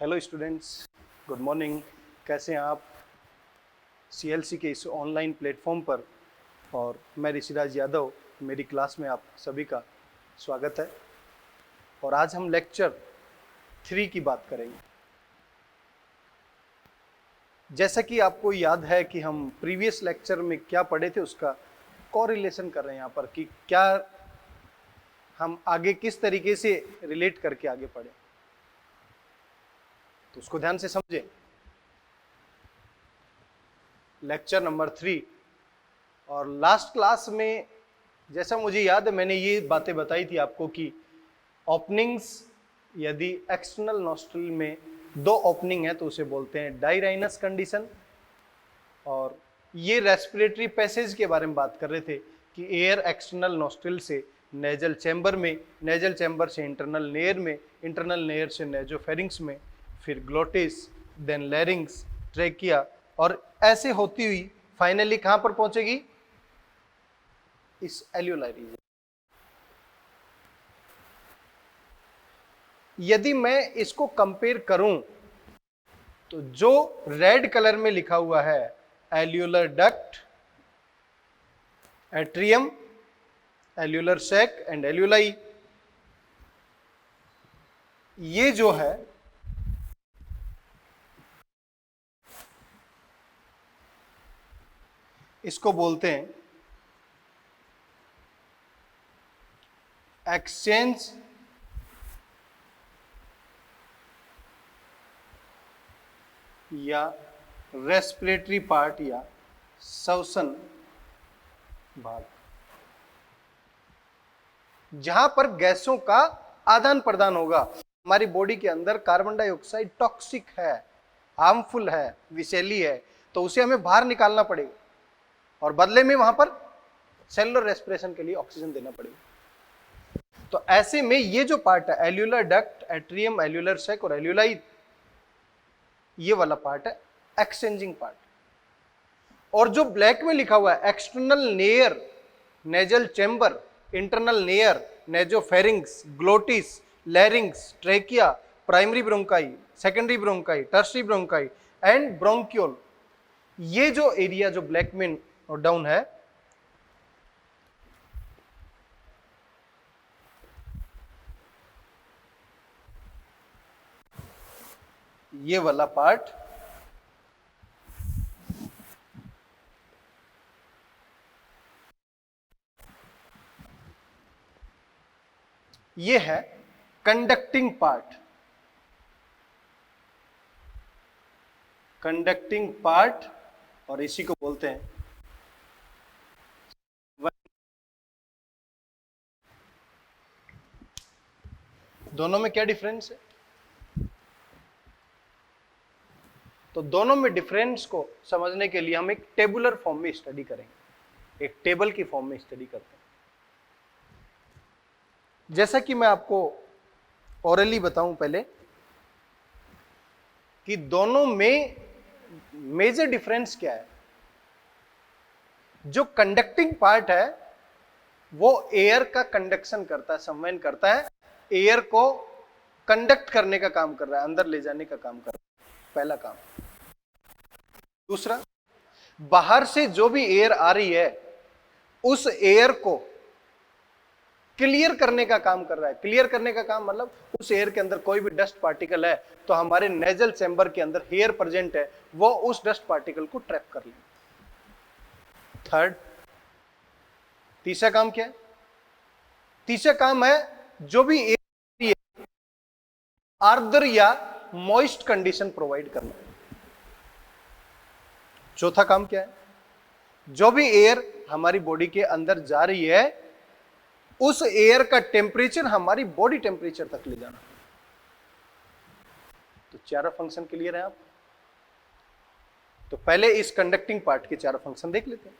Hello students, good morning. कैसे हैं आप सीएलसी के इस ऑनलाइन प्लेटफॉर्म पर। और मैं ऋषिराज यादव, मेरी क्लास में आप सभी का स्वागत है। और आज हम लेक्चर 3 की बात करेंगे। जैसा कि आपको याद है कि हम प्रीवियस लेक्चर में क्या पढ़े थे, उसका कोरिलेशन कर रहे हैं यहाँ पर कि क्या हम आगे किस तरीके से रिलेट करके आगे पढ़े, तो उसको ध्यान से समझें। Lecture number 3। और लास्ट क्लास में जैसा मुझे याद है, मैंने ये बातें बताई थी आपको कि ओपनिंग्स, यदि एक्सटर्नल नॉस्ट्रिल में 2 ओपनिंग है तो उसे बोलते हैं डायराइनस कंडीशन। और ये रेस्पिरेटरी पैसेज के बारे में बात कर रहे थे कि एयर एक्सटर्नल नॉस्ट्रिल से नेजल चैम्बर में, नेजल चैम्बर से इंटरनल लेयर में, इंटरनल लेयर से नेजोफेरिंक्स में, फिर ग्लोटिस, देन लैरिंग्स, ट्रेकिया, और ऐसे होती हुई फाइनली कहां पर पहुंचेगी? इस एल्यूलाई रीजन। यदि मैं इसको कंपेयर करूं तो जो रेड कलर में लिखा हुआ है alveolar duct, atrium, alveolar sac and alveoli, ये जो है इसको बोलते हैं एक्सचेंज या रेस्पिरेटरी पार्ट या श्वसन भाग, जहां पर गैसों का आदान प्रदान होगा। हमारी बॉडी के अंदर कार्बन डाइऑक्साइड टॉक्सिक है, हार्मफुल है, विषैली है, तो उसे हमें बाहर निकालना पड़ेगा और बदले में वहां पर सेलुलर रेस्पिरेशन के लिए ऑक्सीजन देना पड़ेगा। तो ऐसे में ये जो पार्ट है alveolar duct, atrium, alveolar sac और एल्यूलाई, ये वाला पार्ट है एक्सचेंजिंग पार्ट। और जो ब्लैक में लिखा हुआ है external layer, nasal chamber, internal layer, nasopharynx, glottis, लैरिंग्स, trachea, primary bronchi, secondary bronchi, tertiary bronchi and bronchiole, ये जो एरिया जो ब्लैक में नोट डाउन है, ये वाला पार्ट ये है कंडक्टिंग पार्ट। कंडक्टिंग पार्ट, और इसी को बोलते हैं दोनों में क्या डिफरेंस है? तो दोनों में डिफरेंस को समझने के लिए हम एक टेबुलर फॉर्म में स्टडी करेंगे, एक टेबल की फॉर्म में स्टडी करते हैं। जैसा कि मैं आपको ओरली बताऊं पहले कि दोनों में मेजर डिफरेंस क्या है। जो कंडक्टिंग पार्ट है वो एयर का कंडक्शन करता है, संवहन करता है, एयर को कंडक्ट करने का काम कर रहा है, अंदर ले जाने का काम कर रहा है, पहला काम। दूसरा, बाहर से जो भी एयर आ रही है उस एयर को क्लियर करने का काम कर रहा है। क्लियर करने का काम मतलब उस एयर के अंदर कोई भी डस्ट पार्टिकल है तो हमारे नेजल चैम्बर के अंदर एयर प्रेजेंट है, वो उस डस्ट पार्टिकल को ट्रैप कर ले। थर्ड, तीसरा काम क्या है? तीसरा काम है जो भी एयर आर्द्र या मॉइस्ट कंडीशन प्रोवाइड करना। चौथा काम क्या है? जो भी एयर हमारी बॉडी के अंदर जा रही है उस एयर का टेम्परेचर हमारी बॉडी टेम्परेचर तक ले जाना। तो चारों फंक्शन क्लियर है आप? तो पहले इस कंडक्टिंग पार्ट के चारों फंक्शन देख लेते हैं।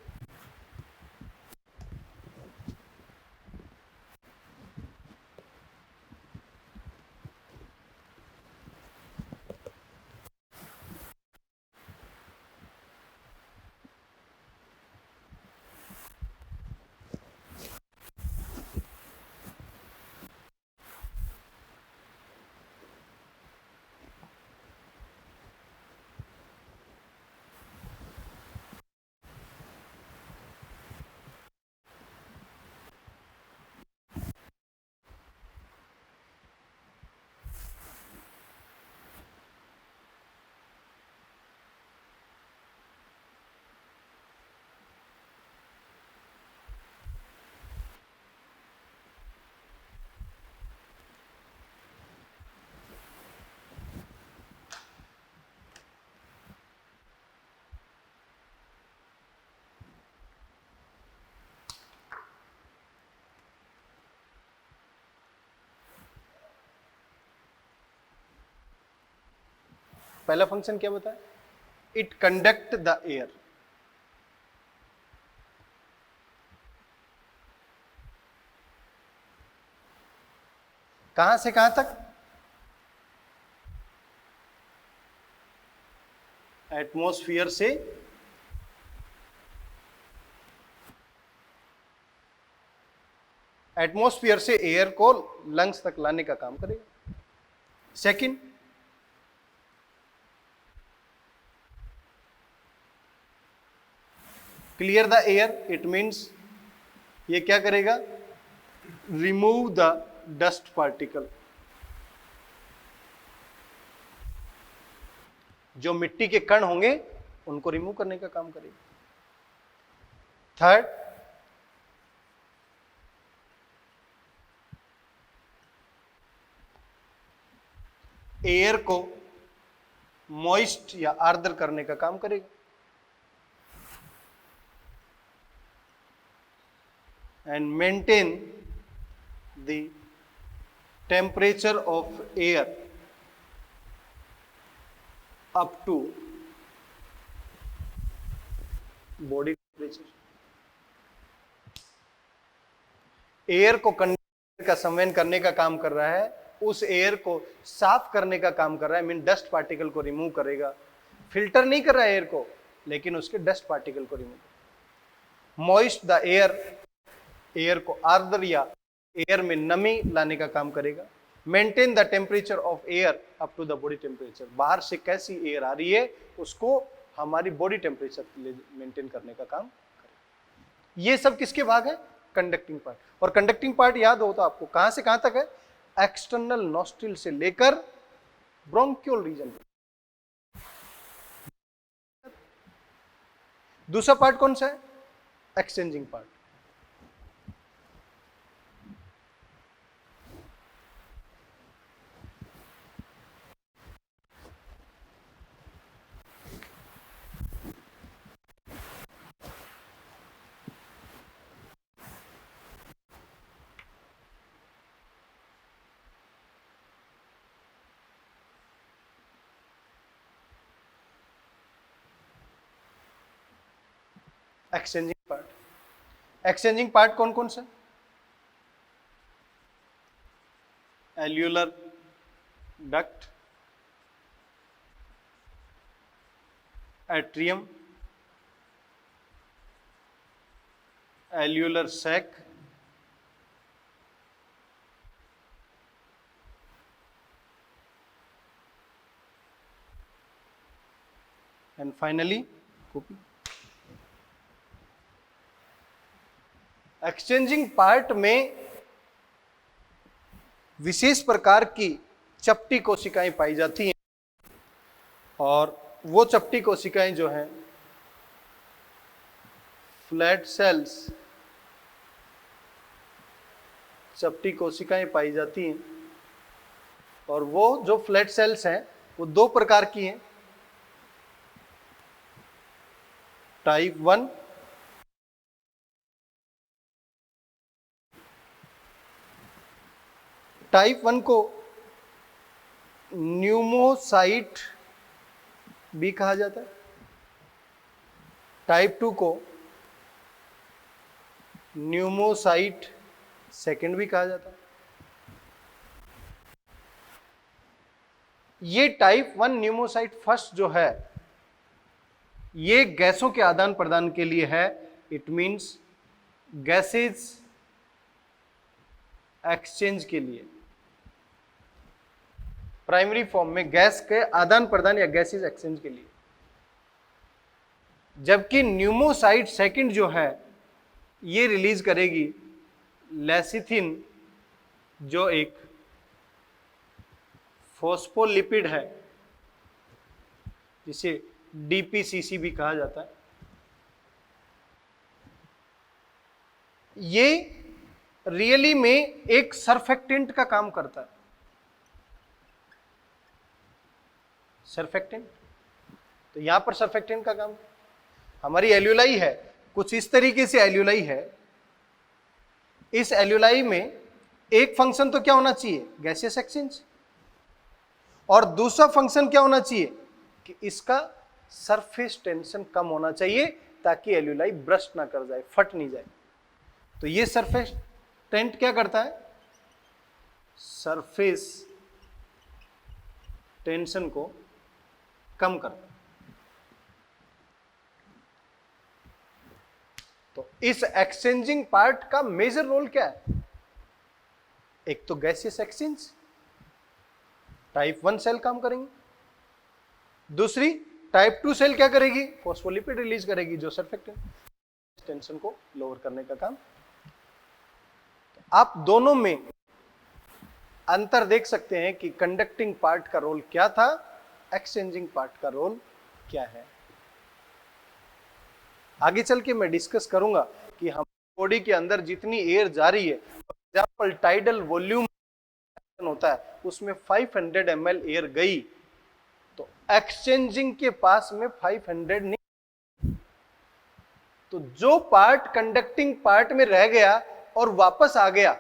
पहला फंक्शन क्या बताया? It conduct the air. कहां से कहां तक? एटमॉस्फेयर से एयर को लंग्स तक लाने का काम करेगा। Second, clear the air, it means ये क्या करेगा? Remove the dust particle. जो मिट्टी के कण होंगे उनको रिमूव करने का काम करेगा। थर्ड, एयर को मॉइस्ट या आर्द्र करने का काम करेगा। And maintain the temperature of air up to body temperature. Air को कंडक्टर का संवहन करने का काम कर रहा है, उस एयर को साफ करने का काम कर रहा है, मीन डस्ट पार्टिकल को रिमूव करेगा। फिल्टर नहीं कर रहा है एयर को, लेकिन उसके डस्ट पार्टिकल को remove. Moist the air, air को आर्द्र या एयर में नमी लाने का काम करेगा। Maintain the temperature of air up to the body temperature, बाहर से कैसी एयर आ रही है उसको हमारी बॉडी टेम्परेचर मेंटेन करने का काम करेगा। ये सब किसके भाग है? Conducting part. और कंडक्टिंग पार्ट याद हो तो आपको कहां से कहां तक है? एक्सटर्नल नॉस्ट्रिल से लेकर ब्रोंकियल रीजन। दूसरा पार्ट कौन सा है? Exchanging part. एक्सचेंजिंग पार्ट कौन कौन सा? Alveolar duct, atrium, alveolar sac, and finally copy. Exchanging part में विशेष प्रकार की चपटी कोशिकाएं पाई जाती हैं, और वो चपटी कोशिकाएं जो हैं फ्लैट सेल्स चपटी कोशिकाएं पाई जाती हैं। और वो जो फ्लैट सेल्स हैं वो दो प्रकार की हैं, टाइप 1 टाइप 1 को न्यूमोसाइट भी कहा जाता है, टाइप 2 को न्यूमोसाइट सेकंड भी कहा जाता है। ये टाइप 1 न्यूमोसाइट फर्स्ट जो है ये गैसों के आदान प्रदान के लिए है। इट मींस गैसेज एक्सचेंज के लिए, प्राइमरी फॉर्म में गैस के आदान प्रदान या गैसेज एक्सचेंज के लिए। जबकि न्यूमोसाइट सेकंड जो है ये रिलीज करेगी लेसिथिन, जो एक फॉस्फोलिपिड है जिसे डीपीसीसी भी कहा जाता है। ये रियली में एक सरफेक्टेंट का काम करता है। सरफेक्टेंट, तो यहां पर सरफेक्टेंट का काम, हमारी एल्यूलाई है कुछ इस तरीके से एल्यूलाई है। इस एल्यूलाई में एक फंक्शन तो क्या होना चाहिए? गैसियस एक्सचेंज, और दूसरा फंक्शन क्या होना चाहिए? कि इसका सरफेस टेंशन कम होना चाहिए ताकि एल्यूलाई ब्रस्ट ना कर जाए, फट नहीं जाए। तो ये सरफेस टेंट क्या करता है, सरफेस टेंशन को कम करता है। तो इस एक्सचेंजिंग पार्ट का मेजर रोल क्या है, एक तो गैसियस एक्सचेंज, टाइप 1 सेल काम करेंगे, दूसरी टाइप 2 सेल क्या करेगी, फॉस्फोलिपिड रिलीज करेगी जो सरफेक्टेंट टेंशन को लोअर करने का काम। तो आप दोनों में अंतर देख सकते हैं कि कंडक्टिंग पार्ट का रोल क्या था, एक्सचेंजिंग पार्ट का रोल क्या है। आगे चल के मैं डिस्कस करूंगा कि हम बॉडी के अंदर जितनी एयर जा रही है, फॉर एग्जाम्पल टाइडल वॉल्यूम होता है उसमें 500 ml एयर गई, तो एक्सचेंजिंग के पास में 500 नहीं, तो जो पार्ट कंडक्टिंग पार्ट में रह गया और वापस आ गया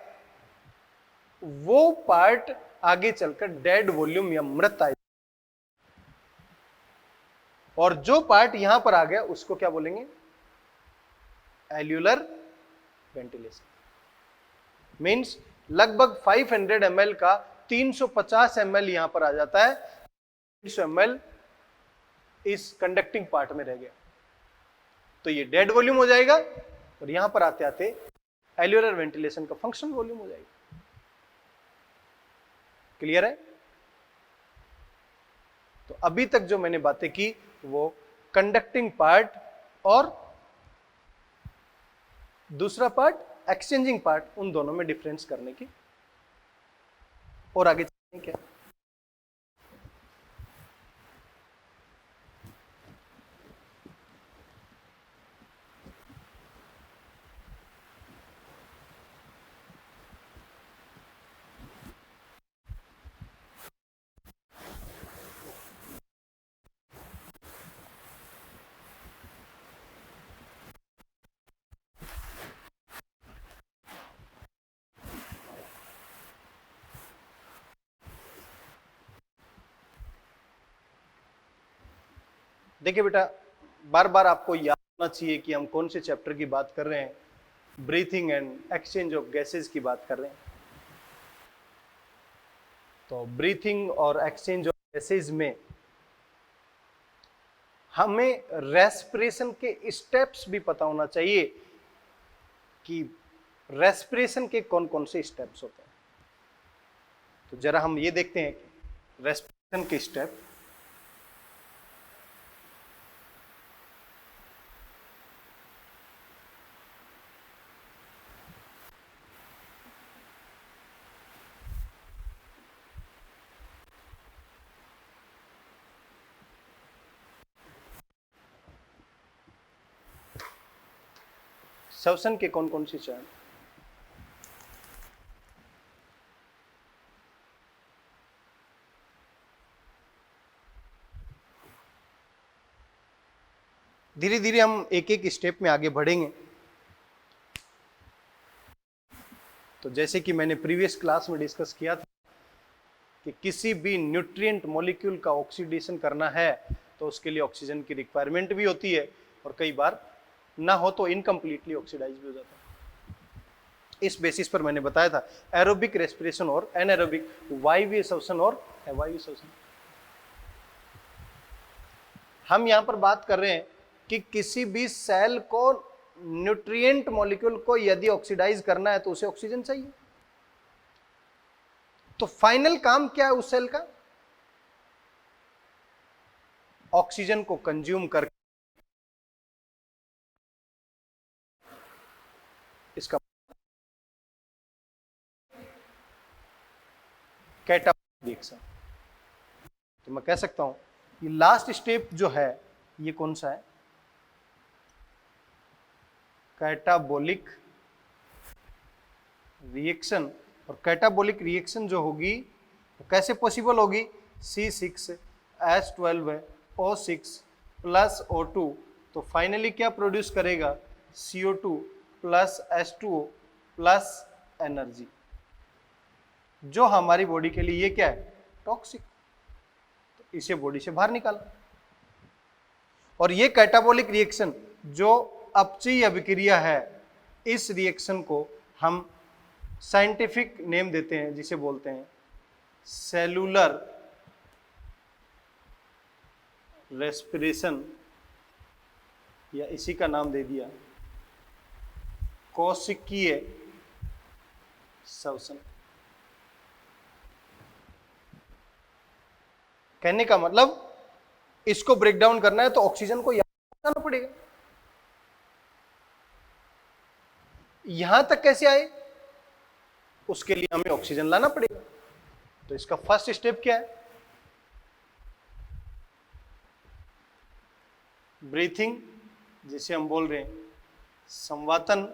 वो पार्ट आगे चलकर डेड वॉल्यूम या मृत आएगा, और जो पार्ट यहां पर आ गया उसको क्या बोलेंगे, एल्यूलर वेंटिलेशन। मींस लगभग 500 ml का 350 ml यहां पर आ जाता है, 300 ml इस कंडक्टिंग पार्ट में रह गया, तो ये डेड वॉल्यूम हो जाएगा और यहां पर आते आते एल्यूलर वेंटिलेशन का फंक्शनल वॉल्यूम हो जाएगा। क्लियर है? तो अभी तक जो मैंने बातें की वो कंडक्टिंग पार्ट और दूसरा पार्ट एक्सचेंजिंग पार्ट, उन दोनों में डिफरेंस करने की, और आगे चलते क्या। देखिए बेटा, बार बार आपको याद होना चाहिए कि हम कौन से चैप्टर की बात कर रहे हैं, breathing and exchange of gases की बात कर रहे हैं। तो ब्रीथिंग और एक्सचेंज ऑफ गैसेस में हमें रेस्पिरेशन के स्टेप्स भी पता होना चाहिए कि रेस्पिरेशन के कौन कौन से स्टेप्स होते हैं। तो जरा हम ये देखते हैं कि रेस्पिरेशन के स्टेप, श्वसन के कौन कौन से चरण, धीरे धीरे हम एक एक स्टेप में आगे बढ़ेंगे। तो जैसे कि मैंने प्रीवियस क्लास में डिस्कस किया था कि किसी भी न्यूट्रिएंट मॉलिक्यूल का ऑक्सीडेशन करना है तो उसके लिए ऑक्सीजन की रिक्वायरमेंट भी होती है, और कई बार ना हो तो इनकम्प्लीटली ऑक्सीडाइज भी हो जाता है। इस बेसिस पर मैंने बताया था एरोबिक रेस्पिरेशन और एनारोबिक, वायवीय श्वसन और अवायवीय श्वसन। हम यहां पर बात कर रहे हैं कि किसी भी सेल को, न्यूट्रिएंट मॉलिक्यूल को यदि ऑक्सीडाइज करना है तो उसे ऑक्सीजन चाहिए। तो फाइनल काम क्या है उस सेल का, ऑक्सीजन को कंज्यूम करके इसका कैटाबोलिक रिएक्शन। तो मैं कह सकता हूं ये लास्ट स्टेप जो है ये कौन सा है, कैटाबोलिक रिएक्शन। और कैटाबोलिक रिएक्शन जो होगी तो कैसे पॉसिबल होगी, C6H12O6 प्लस O2, तो फाइनली क्या प्रोड्यूस करेगा, CO2 plus H2O plus energy, जो हमारी बॉडी के लिए ये क्या है, टॉक्सिक। तो इसे बॉडी से बाहर निकालना। और ये कैटाबोलिक रिएक्शन जो अपचयी अभिक्रिया है, इस रिएक्शन को हम साइंटिफिक नेम देते हैं जिसे बोलते हैं सेलुलर रेस्पिरेशन, या इसी का नाम दे दिया कोशिकीय श्वसन। कहने का मतलब इसको ब्रेक डाउन करना है तो ऑक्सीजन को यहां लाना पड़ेगा। यहां तक कैसे आए, उसके लिए हमें ऑक्सीजन लाना पड़ेगा। तो इसका फर्स्ट स्टेप क्या है, ब्रीथिंग, जिसे हम बोल रहे हैं संवातन,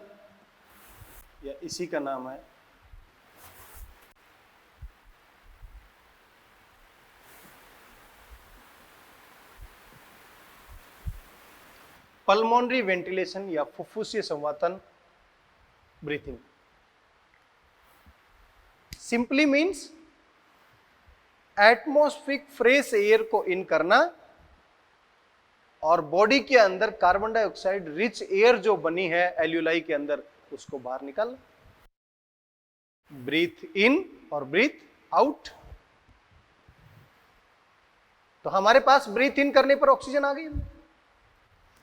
या इसी का नाम है पल्मोनरी वेंटिलेशन या फुफ्फुसीय संवातन breathing. Simply means atmospheric fresh air को इन करना और बॉडी के अंदर कार्बन डाइऑक्साइड रिच एयर जो बनी है एल्यूलाई के अंदर, उसको बाहर निकालना। ब्रीथ इन और ब्रीथ आउट। तो हमारे पास ब्रीथ इन करने पर ऑक्सीजन आ गई,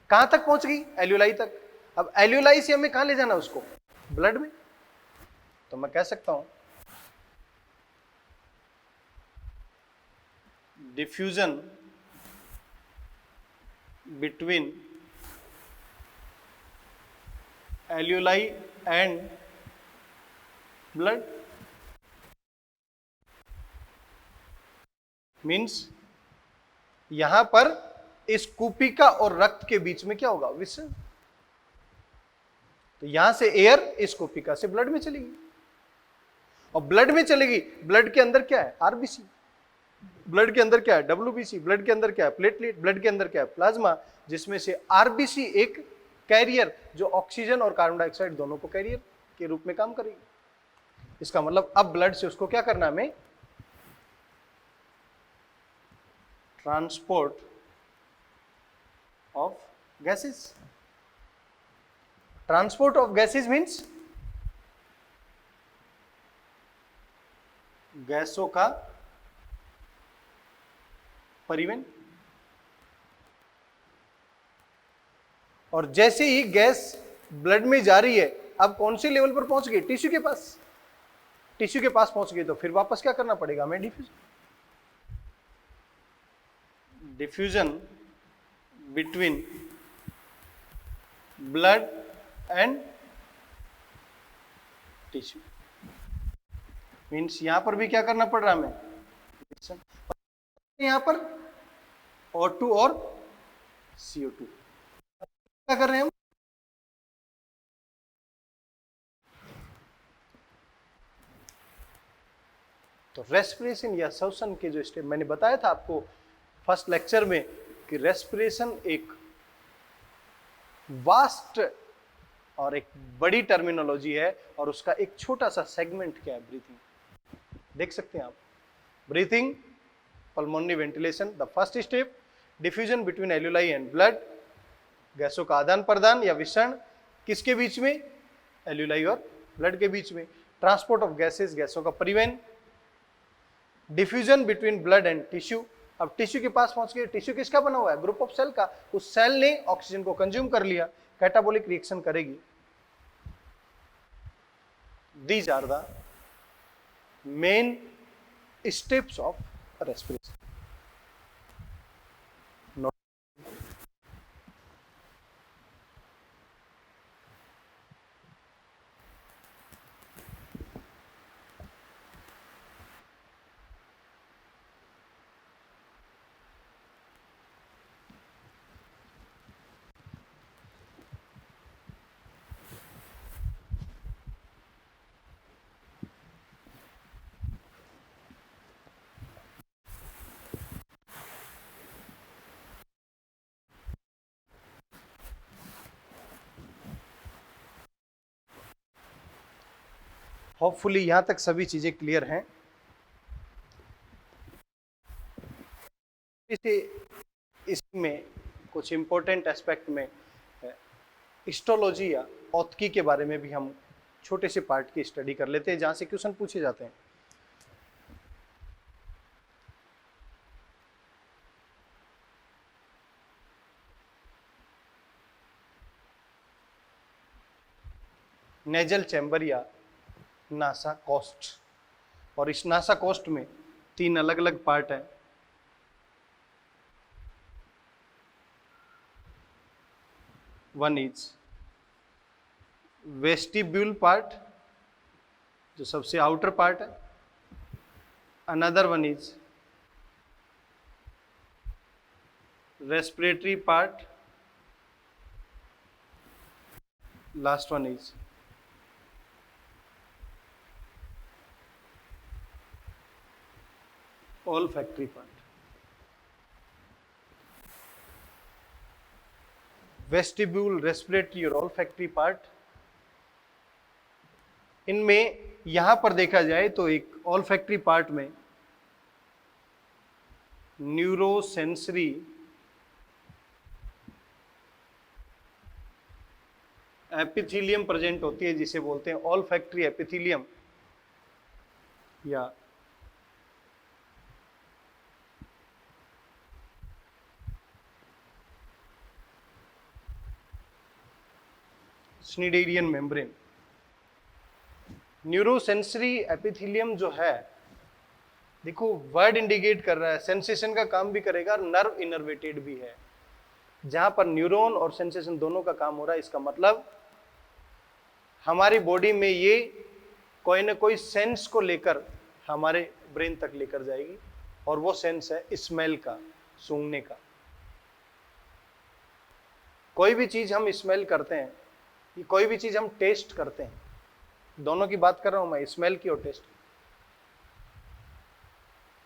कहां तक पहुंच गई, एल्यूलाई तक। अब एल्यूलाई से हमें कहां ले जाना उसको, ब्लड में। तो मैं कह सकता हूं diffusion between एल्यूलाई and blood means यहां पर इस कूपिका और रक्त के बीच में क्या होगा, विसरण। तो यहां से एयर इस कूपिका से ब्लड में चलेगी, और ब्लड में चलेगी। ब्लड के अंदर क्या है, आरबीसी। ब्लड के अंदर क्या है, डब्ल्यूबीसी। ब्लड के अंदर क्या है, प्लेटलेट। ब्लड के अंदर क्या है, प्लाज्मा, जिसमें से आरबीसी एक कैरियर जो ऑक्सीजन और कार्बन डाइऑक्साइड दोनों को कैरियर के रूप में काम करेगी। इसका मतलब अब ब्लड से उसको क्या करना है, हमें transport of gases. Transport of gases means गैसों का परिवहन। और जैसे ही गैस ब्लड में जा रही है, अब कौन से लेवल पर पहुंच गई, टिश्यू के पास। टिश्यू के पास पहुंच गई तो फिर वापस क्या करना पड़ेगा हमें, diffusion. Diffusion between blood and tissue means यहां पर भी क्या करना पड़ रहा है हमें, यहां पर O2 और CO2 क्या कर रहे हैं हम, तो रेस्पिरेशन या श्वसन के जो स्टेप मैंने बताया था आपको फर्स्ट लेक्चर में कि रेस्पिरेशन एक वास्ट और एक बड़ी टर्मिनोलॉजी है, और उसका एक छोटा सा सेगमेंट क्या है, ब्रीथिंग। देख सकते हैं आप, breathing, pulmonary ventilation, the first step, diffusion between एल्यूलाई and blood, गैसों का आदान प्रदान या विसरण किसके बीच में, एल्यूलाई और ब्लड के बीच में, ट्रांसपोर्ट ऑफ गैसेस, गैसों का परिवहन, diffusion between blood and tissue. अब टिश्यू के पास पहुंच गए, टिश्यू किसका बना हुआ है, ग्रुप ऑफ सेल का, उस सेल ने ऑक्सीजन को कंज्यूम कर लिया, कैटाबोलिक रिएक्शन करेगी। These are the main steps of respiration. Hopefully यहां तक सभी चीजें क्लियर हैं। इसे इसमें कुछ कुछ इंपॉर्टेंट एस्पेक्ट में हिस्टोलॉजी या औत्की के बारे में भी हम छोटे से पार्ट की स्टडी कर लेते हैं जहां से क्वेश्चन पूछे जाते हैं। नेजल चैम्बर या नासा कोस्ट, और इस नासा कोस्ट में 3 अलग अलग पार्ट हैं। वन इज वेस्टिब्यूल पार्ट, जो सबसे आउटर पार्ट है। Another one is respiratory part. Last one is olfactory part। Vestibule, respiratory और olfactory पार्ट, इनमें यहां पर देखा जाए तो एक olfactory पार्ट में न्यूरोसेंसरी एपिथेलियम प्रेजेंट होती है, जिसे बोलते हैं olfactory एपिथेलियम या स्निडेरियन मेम्ब्रेन। न्यूरोसेंसरी एपिथेलियम जो है, देखो वर्ड इंडिकेट कर रहा है, सेंसेशन का काम भी करेगा और नर्व इनर्वेटेड भी है। जहां पर न्यूरॉन और सेंसेशन दोनों का काम हो रहा है, इसका मतलब हमारी बॉडी में ये कोई ना कोई सेंस को लेकर हमारे ब्रेन तक लेकर जाएगी, और वो सेंस है स्मेल का, सूंघने का। कोई भी चीज हम स्मेल करते हैं, कोई भी चीज हम टेस्ट करते हैं, दोनों की बात कर रहा हूं मैं, स्मेल की और टेस्ट।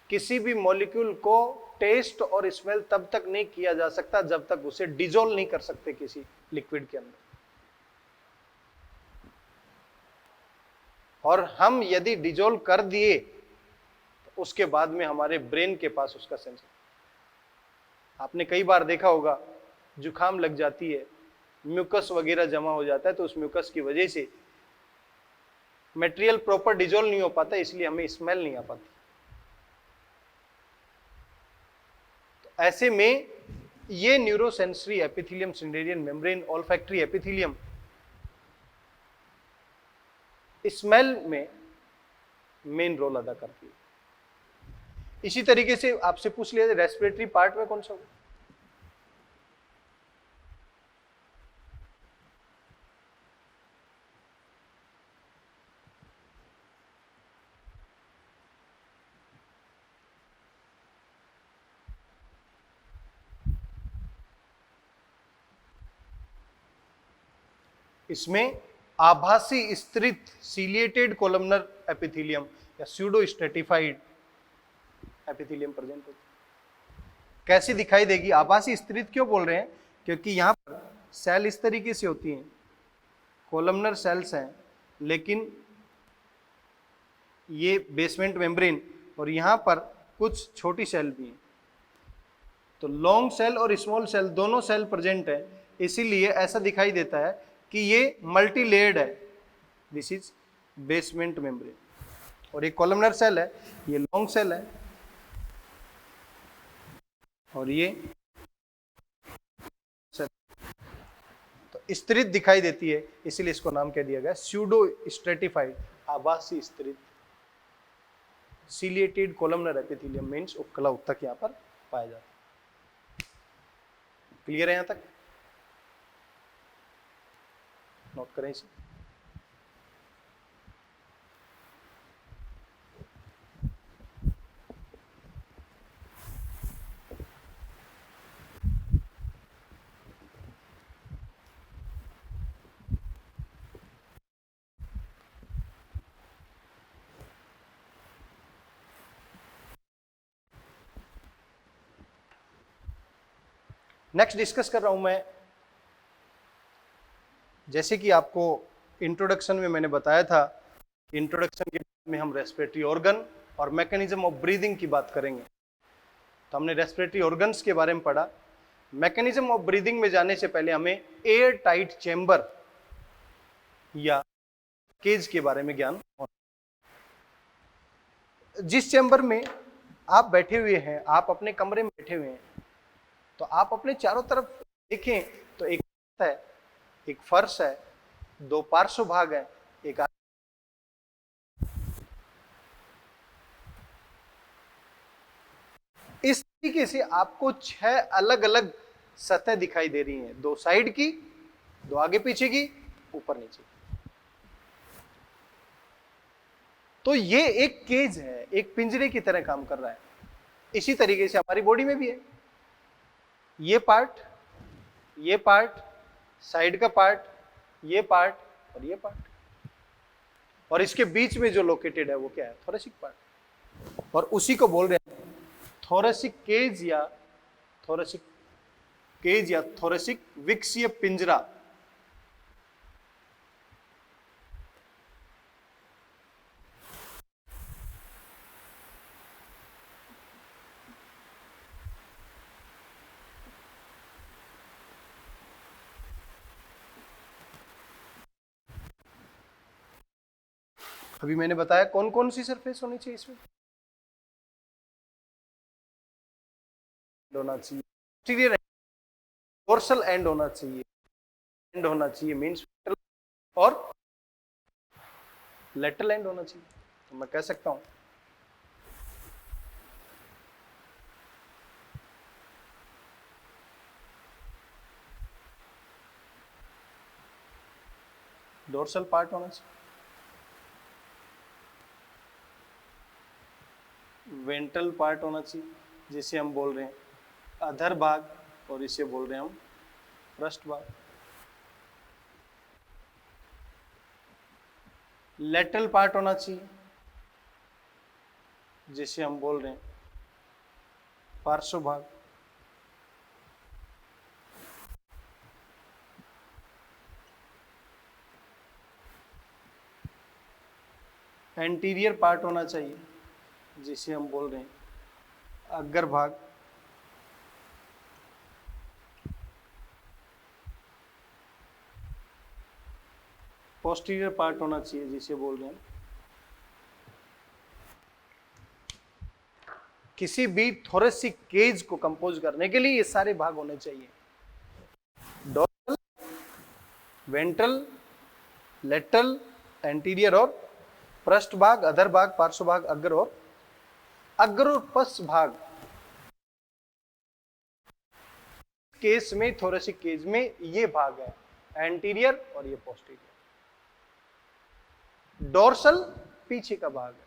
किसी भी मॉलिक्यूल को टेस्ट और स्मेल तब तक नहीं किया जा सकता जब तक उसे डिजोल्व नहीं कर सकते किसी लिक्विड के अंदर। और हम यदि डिजोल्व कर दिए तो उसके बाद में हमारे ब्रेन के पास उसका सेंस। आपने कई बार देखा होगा, जुकाम लग जाती है, म्यूकस वगैरह जमा हो जाता है, तो उस म्यूकस की वजह से मटेरियल प्रॉपर डिजोल्व नहीं हो पाता, इसलिए हमें स्मेल नहीं आ पाती। तो ऐसे में ये neurosensory epithelium, Schneiderian membrane, olfactory epithelium smell में मेन रोल अदा करती है। इसी तरीके से आपसे पूछ लिया रेस्पिरेटरी पार्ट में कौन सा होगा? इसमें आभासी स्तरित सीलिएटेड कोलमनर एपिथेलियम या स्यूडो स्ट्रेटिफाइड एपिथेलियम प्रेजेंट होता है। कैसी दिखाई देगी? आभासी स्तरित क्यों बोल रहे हैं? क्योंकि यहां पर सेल इस तरीके से होती हैं, कोलमनर सेल्स हैं, लेकिन ये बेसमेंट मेम्ब्रेन, और यहां पर कुछ छोटी सेल भी हैं। तो लॉन्ग सेल और स्मॉल सेल दोनों सेल प्रेजेंट है, इसीलिए ऐसा दिखाई देता है कि ये मल्टी लेयर्ड है। दिस इज बेसमेंट मेम्ब्रेन, और ये कॉलमनर सेल है, ये लॉन्ग सेल है, और ये सेल तो स्तरित दिखाई देती है, इसीलिए इसको नाम क्या दिया गया? स्यूडो स्ट्रेटिफाइड, आभासी स्तरित सीलिएटेड कोलमनर एपिथेलियम मींस उपकला उत्तक यहां पर पाया जाता है। क्लियर है यहां तक? नोट करें इसे। नेक्स्ट डिस्कस कर रहा हूं मैं, जैसे कि आपको इंट्रोडक्शन में मैंने बताया था, इंट्रोडक्शन के बाद में हम रेस्पिरेटरी ऑर्गन और मैकेनिज्म ऑफ ब्रीदिंग की बात करेंगे। तो हमने रेस्पिरेटरी ऑर्गन्स के बारे में पढ़ा, मैकेनिज्म ऑफ ब्रीदिंग में जाने से पहले हमें एयर टाइट चेंबर या केज के बारे में ज्ञान होना। जिस चेंबर में आप बैठे हुए हैं, आप अपने कमरे में बैठे हुए हैं, तो आप अपने चारों तरफ देखें तो एक है, एक फर्श है, दो पार्श्व भाग है, एक इस तरीके से आपको 6 अलग अलग सतह दिखाई दे रही हैं, 2 साइड की, 2 आगे पीछे की, ऊपर नीचे। तो ये एक केज है, एक पिंजरे की तरह काम कर रहा है। इसी तरीके से हमारी बॉडी में भी है। ये पार्ट, ये पार्ट, साइड का पार्ट, ये पार्ट और ये पार्ट, और इसके बीच में जो लोकेटेड है वो क्या है? Thoracic part. और उसी को बोल रहे हैं थोरेसिक केज या थोरेसिक केज या थोरेसिक विक्सीय पिंजरा। अभी मैंने बताया कौन कौन सी सरफेस होनी चाहिए इसमें। होना चाहिए डोर्सल एंड होना चाहिए, एंड होना चाहिए मींस, और लेटरल एंड होना चाहिए। तो मैं कह सकता हूं डोर्सल पार्ट होना चाहिए, वेंट्रल पार्ट होना चाहिए जिसे हम बोल रहे हैं अधर भाग, और इसे बोल रहे हैं हम पृष्ठ भाग। लेटरल पार्ट होना चाहिए जिसे हम बोल रहे हैं पार्श्व भाग। एंटीरियर पार्ट होना चाहिए जिसे हम बोल रहे हैं अग्र भाग। पोस्टीरियर पार्ट होना चाहिए जिसे बोल रहे हैं, किसी भी थोरेसिक केज को कंपोज करने के लिए ये सारे भाग होने चाहिए, डोर्सल, वेंट्रल, लेटरल, एंटीरियर और पृष्ठ भाग, अधर भाग, पार्श्व भाग, अग्र और पश्च भाग। केस में, थोरेसिक केज में ये भाग है एंटीरियर और ये पोस्टीरियर। डोर्सल पीछे का भाग है,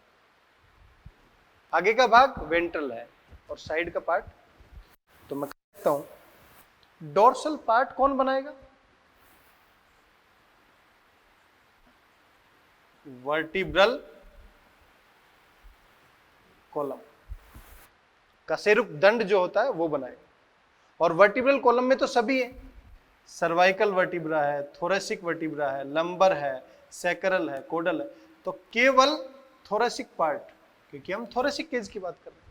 आगे का भाग वेंट्रल है और साइड का पार्ट। तो मैं कहता हूं डोर्सल पार्ट कौन बनाएगा? वर्टिब्रल कॉलम, कशेरुक दंड जो होता है वो बनाएगा। और वर्टिब्रल कॉलम में तो सभी है, सर्वाइकल वर्टिब्रा है, थोरेसिक वर्टिब्रा है, लंबर है, सैकरल है, कोडल है। तो केवल थोरेसिक पार्ट, क्योंकि हम थोरेसिक केज की बात कर रहे हैं।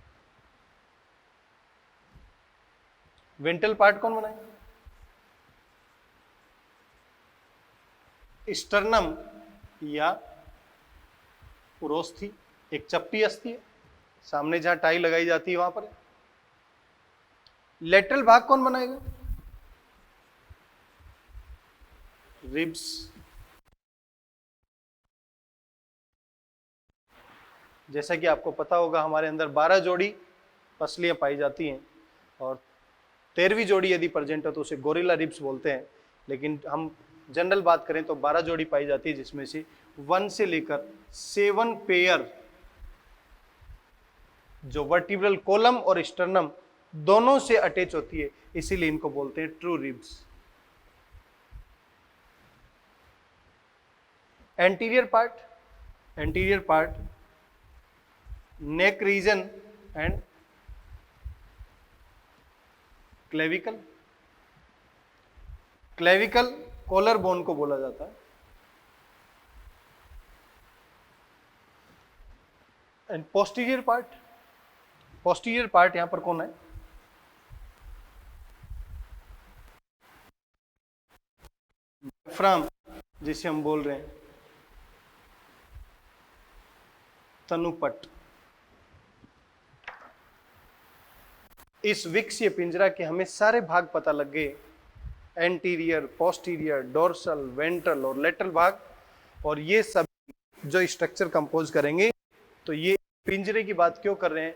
वेंट्रल पार्ट कौन बनाएगा? स्टर्नम या उरोस्थी, एक चप्टी अस्थि है, सामने जहां टाई लगाई जाती है वहां पर। लेटरल भाग कौन बनाएगा? रिब्स, जैसा कि आपको पता होगा हमारे अंदर 12 जोड़ी पसलियां पाई जाती हैं, और 13वीं जोड़ी यदि प्रेजेंट हो तो उसे गोरिल्ला रिब्स बोलते हैं। लेकिन हम जनरल बात करें तो 12 जोड़ी पाई जाती है, जिसमें से 1 से लेकर 7 पेयर जो वर्टिब्रल कॉलम और स्टर्नम दोनों से अटैच होती है, इसीलिए इनको बोलते हैं true ribs. Anterior part neck region and clavicle. Clavicle collar bone को बोला जाता है। एंड पोस्टीरियर पार्ट, यहां पर कौन है? डायफ्राम जिसे हम बोल रहे हैं, तनुपट। इस विक्सीय पिंजरा के हमें सारे भाग पता लग गए, एंटीरियर, पोस्टीरियर, डोर्सल, वेंट्रल और लेटरल भाग, और ये सब जो स्ट्रक्चर कंपोज करेंगे। तो ये पिंजरे की बात क्यों कर रहे हैं,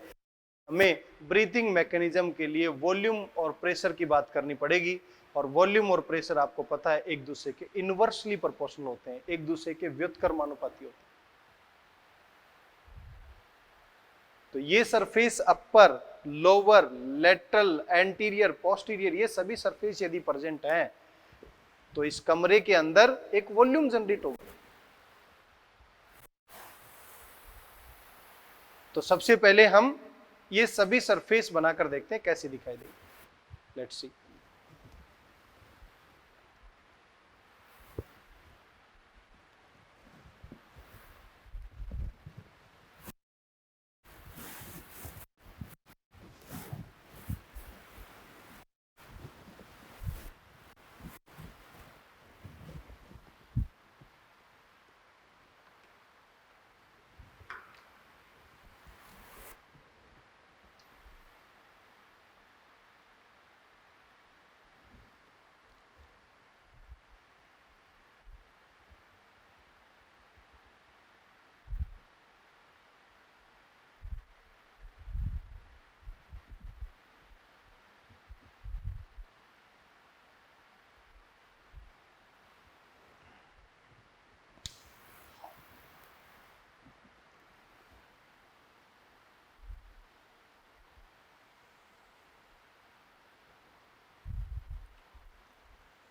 हमें ब्रीथिंग मैकेनिज्म के लिए वॉल्यूम और प्रेशर की बात करनी पड़ेगी, और वॉल्यूम और प्रेशर आपको पता है एक दूसरे के इनवर्सली प्रोपोर्शनल होते हैं, एक दूसरे के व्युत्क्रमानुपाती होते हैं। तो ये सरफेस अपर, लोअर, लेटरल, एंटीरियर, पोस्टीरियर, ये सभी सरफेस यदि प्रेजेंट हैं तो इस कमरे के अंदर एक वॉल्यूम जनरेट होगा। तो सबसे पहले हम ये सभी सरफेस बनाकर देखते हैं कैसे दिखाई देगी। Let's see.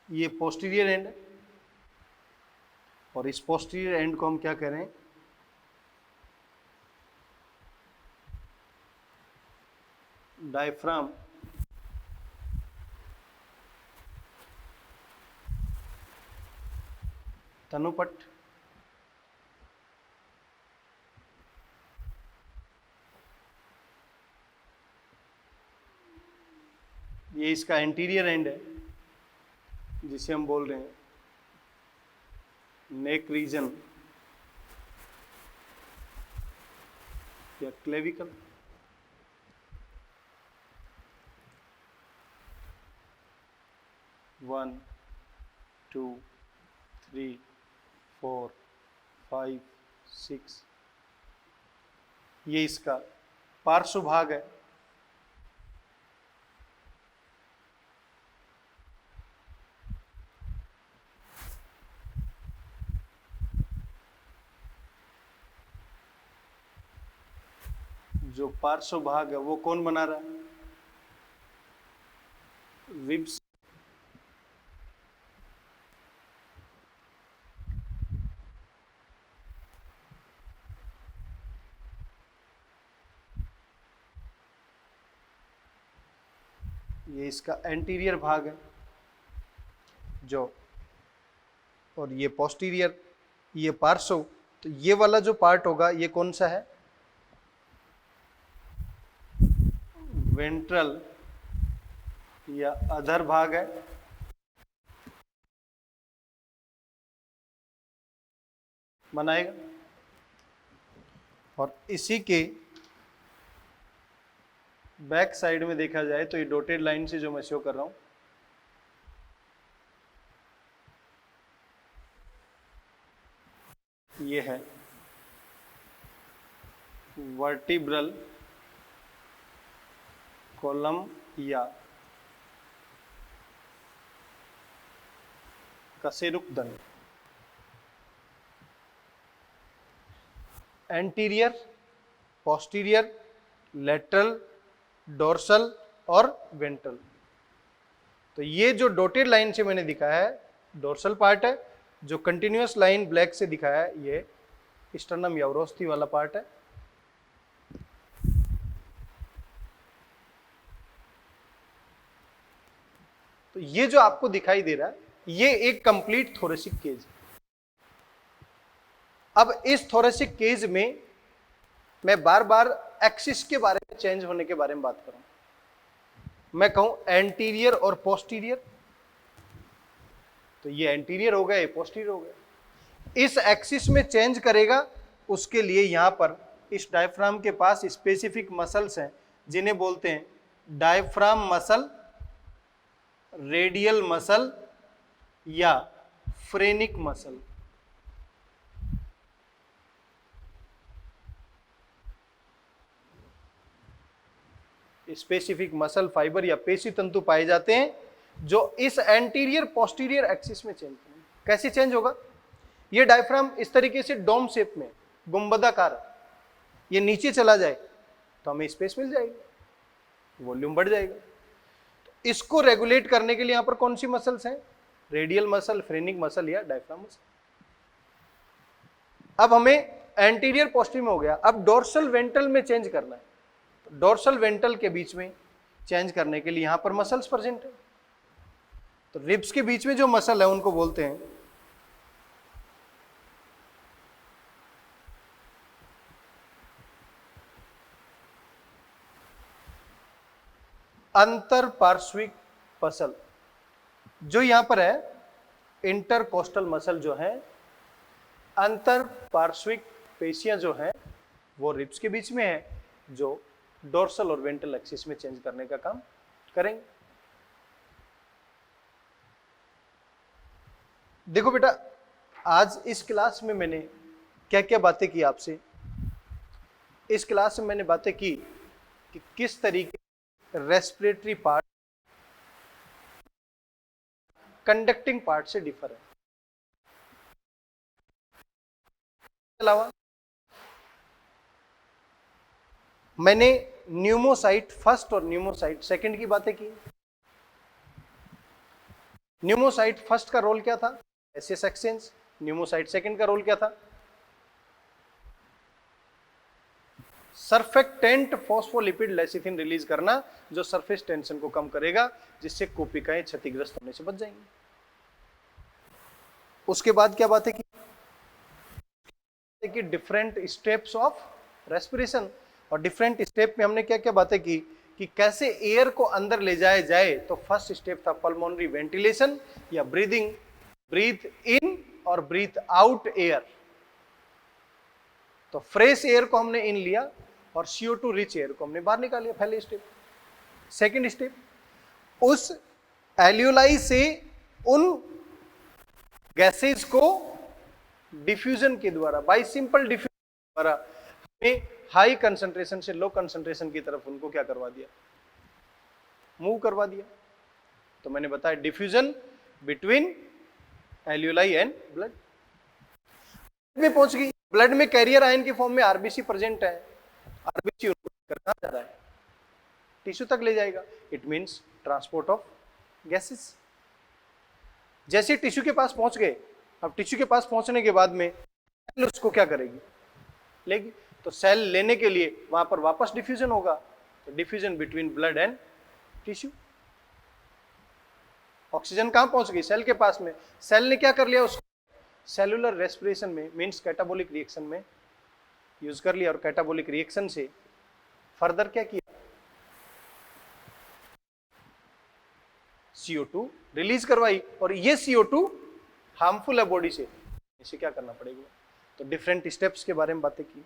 ये पोस्टीरियर एंड है, और इस पोस्टीरियर एंड को हम क्या कह रहे हैं, डायफ्राम। तनुपट, ये इसका एंटीरियर एंड है जिसे हम बोल रहे हैं नेक रीजन या क्लेविकल। वन, टू, थ्री, 4, 5, 6, ये इसका पार्श्व भाग है। जो पार्श्व भाग है वो कौन बना रहा है, रिब्स। ये इसका एंटीरियर भाग है जो, और ये पोस्टीरियर, ये पार्श्व। तो ये वाला जो पार्ट होगा ये कौन सा है, वेंट्रल या अधर भाग है। बनाएगा, और इसी के बैक साइड में देखा जाए तो ये डॉटेड लाइन से जो मैं शो कर रहा हूं, ये है वर्टिब्रल कॉलम या कशेरुकदंड। एंटीरियर, पोस्टीरियर, लेटरल, डोर्सल और वेंट्रल। तो ये जो डॉटेड लाइन से मैंने दिखाया है डोर्सल पार्ट है, जो कंटिन्यूअस लाइन ब्लैक से दिखाया है ये स्टर्नम या उरोस्थी वाला पार्ट है। तो ये जो आपको दिखाई दे रहा है ये एक कंप्लीट थोरेसिक केज है। अब इस थोरेसिक केज में मैं बार बार एक्सिस के बारे में चेंज होने के बारे में बात करूं। मैं कहूं एंटीरियर और पोस्टीरियर, तो ये एंटीरियर हो गया, ये पोस्टीरियर हो गया। इस एक्सिस में चेंज करेगा, उसके लिए यहां पर इस डायफ्राम के पास स्पेसिफिक मसल्स हैं जिन्हें बोलते हैं डायफ्राम मसल, रेडियल मसल या phrenic muscle. Specific muscle fibre या पेशी तंतु पाए जाते हैं जो इस एंटीरियर पोस्टीरियर एक्सिस में चेंज करेंगे। कैसे चेंज होगा? ये डायफ्राम इस तरीके से डोम शेप में, गुंबदाकार, ये नीचे चला जाए तो हमें स्पेस मिल जाएगी, वॉल्यूम बढ़ जाएगा। तो इसको रेगुलेट करने के लिए यहां पर कौन सी मसल्स हैं? रेडियल मसल, फ्रेनिक मसल या डायफ्राम मसल। अब हमें एंटीरियर पोस्टीरियर में हो गया, अब डोर्सल वेंट्रल में चेंज करना है। तो डोर्सल वेंट्रल के बीच में चेंज करने के लिए यहां पर मसल्स प्रेजेंट है। तो रिब्स के बीच में जो मसल है उनको बोलते हैं अंतर पार्श्विक मसल। जो यहां पर है इंटरकोस्टल मसल जो है, अंतर पार्श्विक पेशियां जो हैं वो रिब्स के बीच में है, जो डोर्सल और वेंट्रल एक्सिस में चेंज करने का काम करेंगे। देखो बेटा, आज इस क्लास में मैंने क्या क्या बातें की आपसे। इस क्लास में मैंने बातें की कि किस तरीके रेस्पिरेटरी पार्ट कंडक्टिंग पार्ट से डिफर है। अलावा मैंने न्यूमोसाइट फर्स्ट और न्यूमोसाइट सेकंड की बातें की। न्यूमोसाइट फर्स्ट का रोल क्या था? एसियस एक्सचेंज। न्यूमोसाइट सेकंड का रोल क्या था? सरफेक्टेंट फॉस्फोलिपिड लेसिथिन रिलीज करना, जो सरफेस टेंशन को कम करेगा, जिससे कोशिकाएं क्षतिग्रस्त होने से बच जाएंगी। उसके बाद क्या बातें की? डिफरेंट स्टेप्स ऑफ रेस्पिरेशन, और डिफरेंट स्टेप में हमने क्या क्या बातें की कि कैसे एयर को अंदर ले जाया जाए। तो फर्स्ट स्टेप था पल्मोनरी वेंटिलेशन या ब्रीदिंग, ब्रीथ इन और ब्रीथ आउट एयर। तो फ्रेश एयर को हमने इन लिया और CO2 रिच एयर को हमने बाहर निकाल लिया, पहले स्टेप। सेकंड स्टेप, उस एल्यूलाई से उन गैसेस को डिफ्यूजन के द्वारा, बाय सिंपल डिफ्यूजन द्वारा हमें हाई कंसंट्रेशन से लो कंसंट्रेशन की तरफ उनको क्या करवा दिया? मूव करवा दिया। तो मैंने बताया डिफ्यूजन बिटवीन एल्यूलाई एंड ब्लड में पहुंच गई। ब्लड में कैरियर आयन की फॉर्म में आरबीसी प्रेजेंट है। आरबीसी उनको कहाँ जा रहा है? टिश्यू तक ले जाएगा। It means transport of gases. जैसे टिश्यू के पास पहुंच गए, अब टिश्यू के पास पहुंचने के बाद में सेल उसको क्या करेगी? लेगी। तो सेल लेने के लिए वहां पर वापस डिफ्यूजन होगा। तो diffusion between blood and tissue. Oxygen कहां पहुंच गई? सेल के पास में। सेल ने क्या कर लिया? उसको सेलुलर रेस्पिरेशन में, मींस कैटाबोलिक रिएक्शन में यूज कर लिया, और कैटाबोलिक रिएक्शन से फर्दर क्या किया? CO2 रिलीज करवाई, और ये CO2 हार्मफुल है बॉडी से, इसे क्या करना पड़ेगा? तो डिफरेंट स्टेप्स के बारे में बातें की।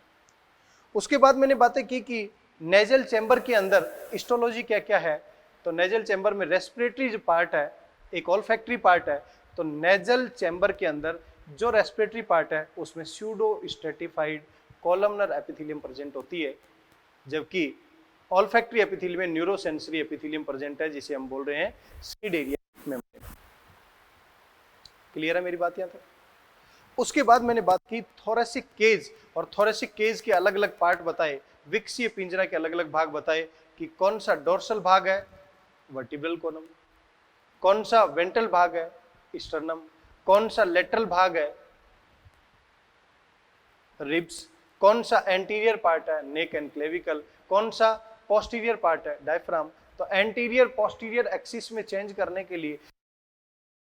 उसके बाद मैंने बातें की कि नेजल चैम्बर के अंदर हिस्टोलॉजी क्या क्या है। तो नेजल चैम्बर में रेस्पिरेटरी जो पार्ट है, एक ऑल्फैक्टरी पार्ट है। तो नेजल चैम्बर के अंदर जो रेस्पिरेटरी पार्ट है उसमें pseudo stratified columnar epithelium present होती है, जबकि ऑल्फैक्टरी एपिथेलियम में न्यूरोसेंसरी एपिथेलियम प्रेजेंट है, जिसे हम बोल रहे हैं सीड एरिया में। क्लियर है मेरी बात यहां तक? उसके बाद मैंने बात की थोरेसिक केज, और थोरेसिक केज के अलग अलग पार्ट बताए, विकसीय पिंजरा के अलग अलग भाग बताए कि कौन सा डोर्सल भाग है, वर्टिब्रल कॉलम, कौन सा वेंट्रल भाग है, स्टर्नम, कौन सा लेटरल भाग है, रिब्स, कौन सा एंटीरियर पार्ट है, नेक एंड क्लेविकल, कौन सा पोस्टीरियर पार्ट है, डायफ्राम। तो एंटीरियर पोस्टीरियर एक्सिस में चेंज करने के लिए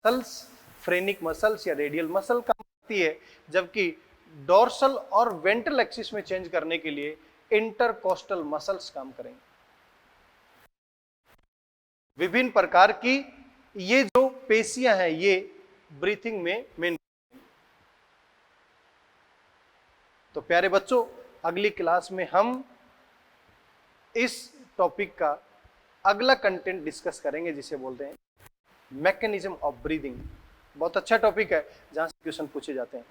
मसल्स, फ्रेनिक मसल्स या रेडियल मसल काम करती है, जबकि डोर्सल और वेंट्रल एक्सिस में चेंज करने के लिए इंटरकोस्टल मसल्स काम करेंगे। विभिन्न प्रकार की ये जो पेशियां हैं, ये ब्रीथिंग में मेन। तो प्यारे बच्चों, अगली क्लास में हम इस टॉपिक का अगला कंटेंट डिस्कस करेंगे, जिसे बोलते हैं मैकेनिज्म ऑफ ब्रीदिंग। बहुत अच्छा टॉपिक है, जहां से क्वेश्चन पूछे जाते हैं।